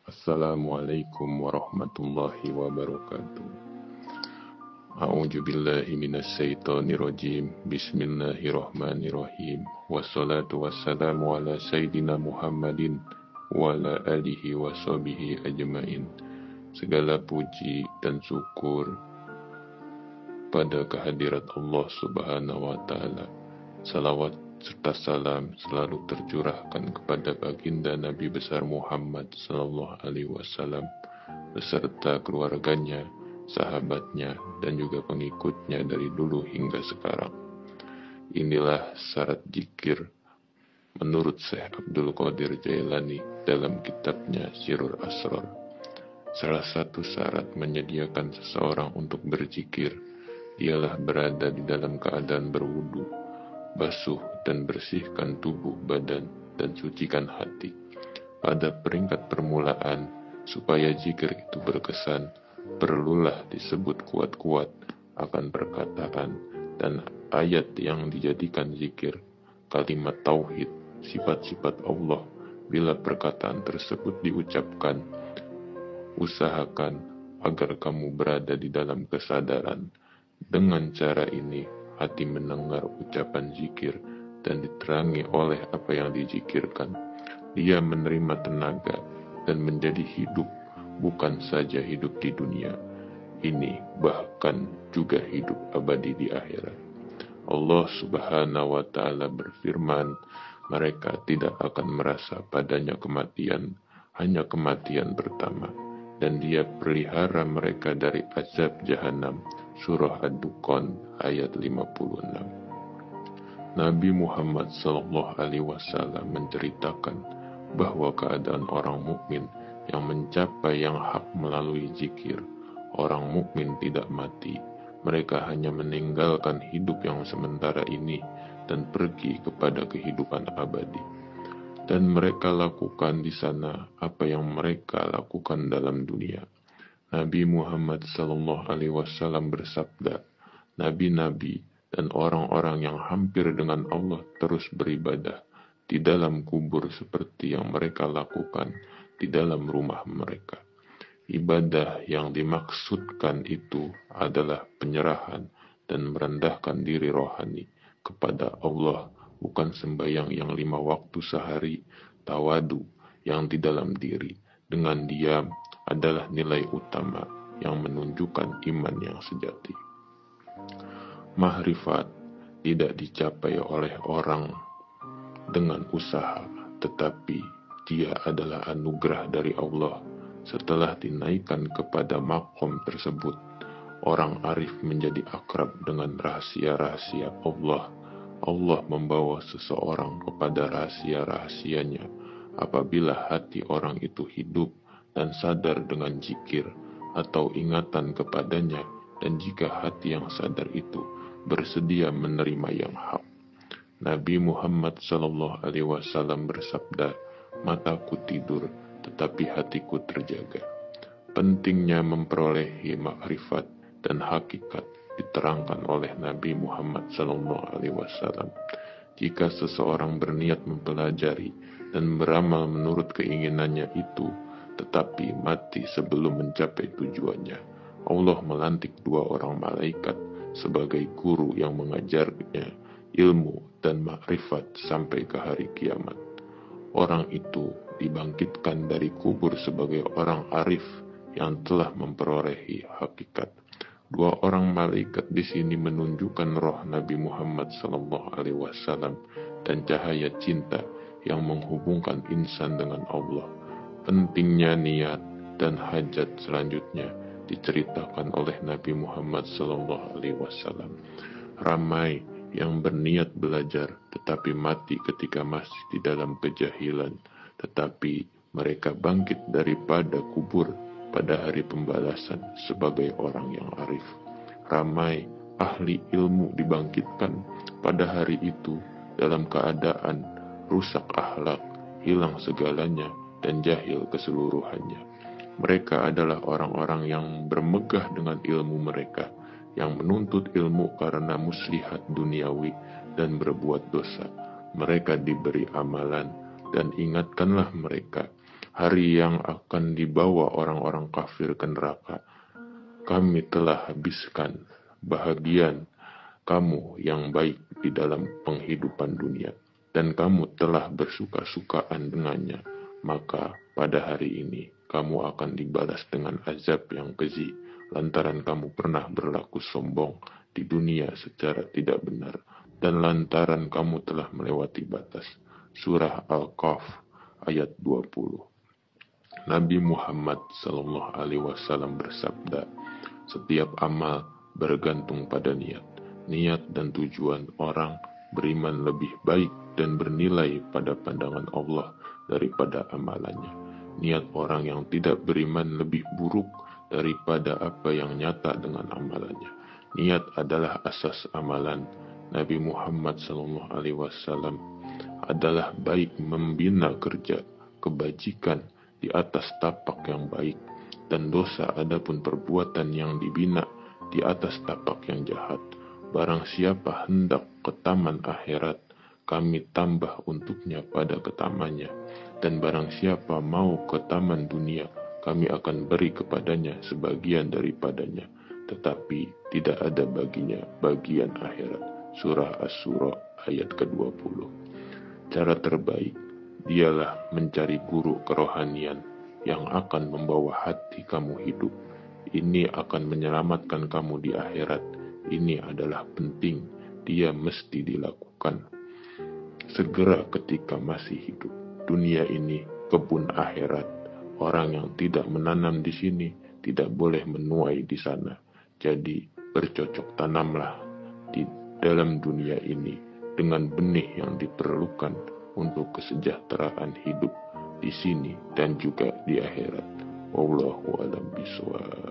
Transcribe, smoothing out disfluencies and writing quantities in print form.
Assalamualaikum warahmatullahi wabarakatuh. A'udzu billahi minasyaitonir rajim. Bismillahirrahmanirrahim. Wassalatu wassalamu ala sayyidina Muhammadin wa ala alihi washabihi ajmain. Segala puji dan syukur pada kehadirat Allah Subhanahu wa taala. Salawat serta salam selalu tercurahkan kepada baginda Nabi besar Muhammad sallallahu alaihi wasallam beserta keluarganya, sahabatnya, dan juga pengikutnya dari dulu hingga sekarang. Inilah syarat zikir menurut Syekh Abdul Qadir Jailani dalam kitabnya Sirrul Asrar. Salah satu syarat menyediakan seseorang untuk berzikir ialah berada di dalam keadaan berwudu, basuh dan bersihkan tubuh badan dan sucikan hati. Pada peringkat permulaan, supaya zikir itu berkesan, perlulah disebut kuat-kuat akan perkataan dan ayat yang dijadikan zikir, kalimat tauhid, sifat-sifat Allah. Bila perkataan tersebut diucapkan, usahakan agar kamu berada di dalam kesadaran. Dengan cara ini, hati mendengar ucapan zikir dan diterangi oleh apa yang dizikirkan. Dia menerima tenaga dan menjadi hidup, bukan saja hidup di dunia ini, bahkan juga hidup abadi di akhirat. Allah Subhanahu wa taala berfirman, mereka tidak akan merasa padanya kematian, hanya kematian pertama, dan Dia pelihara mereka dari azab jahanam. Surah Ad-Dukhan ayat 56. Nabi Muhammad sallallahu alaihi wasallam menceritakan bahwa keadaan orang mukmin yang mencapai yang hak melalui zikir, orang mukmin tidak mati. Mereka hanya meninggalkan hidup yang sementara ini dan pergi kepada kehidupan abadi. Dan mereka lakukan di sana apa yang mereka lakukan dalam dunia. Nabi Muhammad sallallahu alaihi wasallam bersabda, nabi-nabi dan orang-orang yang hampir dengan Allah terus beribadah di dalam kubur seperti yang mereka lakukan di dalam rumah mereka. Ibadah yang dimaksudkan itu adalah penyerahan dan merendahkan diri rohani kepada Allah, bukan sembahyang yang 5 waktu sehari, tawadu yang di dalam diri dengan diam adalah nilai utama yang menunjukkan iman yang sejati. Mahrifat tidak dicapai oleh orang dengan usaha, tetapi dia adalah anugerah dari Allah. Setelah dinaikkan kepada makom tersebut, orang arif menjadi akrab dengan rahasia-rahasia Allah. Allah membawa seseorang kepada rahasia-rahasianya apabila hati orang itu hidup dan sadar dengan zikir atau ingatan kepadanya, dan jika hati yang sadar itu bersedia menerima yang hak. Nabi Muhammad sallallahu alaihi wasallam bersabda, mataku tidur tetapi hatiku terjaga. Pentingnya memperolehi makrifat dan hakikat diterangkan oleh Nabi Muhammad sallallahu alaihi wasallam. Jika seseorang berniat mempelajari dan beramal menurut keinginannya itu, tetapi mati sebelum mencapai tujuannya, Allah melantik 2 orang malaikat sebagai guru yang mengajarnya ilmu dan makrifat sampai ke hari kiamat. Orang itu dibangkitkan dari kubur sebagai orang arif yang telah memperolehi hakikat. 2 orang malaikat di sini menunjukkan roh Nabi Muhammad sallallahu alaihi wasallam dan cahaya cinta yang menghubungkan insan dengan Allah. Pentingnya niat dan hajat selanjutnya diceritakan oleh Nabi Muhammad sallallahu alaihi wasallam. Ramai yang berniat belajar tetapi mati ketika masih di dalam kejahilan, tetapi mereka bangkit daripada kubur pada hari pembalasan sebagai orang yang arif. Ramai ahli ilmu dibangkitkan pada hari itu dalam keadaan rusak akhlak, hilang segalanya, dan jahil keseluruhannya. Mereka adalah orang-orang yang bermegah dengan ilmu mereka, yang menuntut ilmu karena muslihat duniawi dan berbuat dosa. Mereka diberi amalan, dan ingatkanlah mereka hari yang akan dibawa orang-orang kafir ke neraka. Kami telah habiskan bahagian kamu yang baik di dalam penghidupan dunia, dan kamu telah bersuka-sukaan dengannya. Maka pada hari ini kamu akan dibalas dengan azab yang keji, lantaran kamu pernah berlaku sombong di dunia secara tidak benar, dan lantaran kamu telah melewati batas. Surah Al-Kahf ayat 20. Nabi Muhammad SAW bersabda, setiap amal bergantung pada niat. Niat dan tujuan orang beriman lebih baik dan bernilai pada pandangan Allah daripada amalannya. Niat orang yang tidak beriman lebih buruk daripada apa yang nyata dengan amalannya. Niat adalah asas amalan. Nabi Muhammad SAW adalah baik membina kerja kebajikan di atas tapak yang baik, dan dosa adapun perbuatan yang dibina di atas tapak yang jahat. Barang siapa hendak ke taman akhirat, kami tambah untuknya pada ketamannya, dan barang siapa mau ke taman dunia, kami akan beri kepadanya sebagian daripadanya, tetapi tidak ada baginya bagian akhirat. Surah Asy-Syura ayat ke-20. Cara terbaik dialah mencari guru kerohanian yang akan membawa hati kamu hidup. Ini akan menyelamatkan kamu di akhirat. Ini adalah penting, dia mesti dilakukan segera ketika masih hidup. Dunia ini kebun akhirat. Orang yang tidak menanam di sini tidak boleh menuai di sana. Jadi bercocok tanamlah di dalam dunia ini dengan benih yang diperlukan untuk kesejahteraan hidup di sini dan juga di akhirat. Wallahu a'lam bishawab.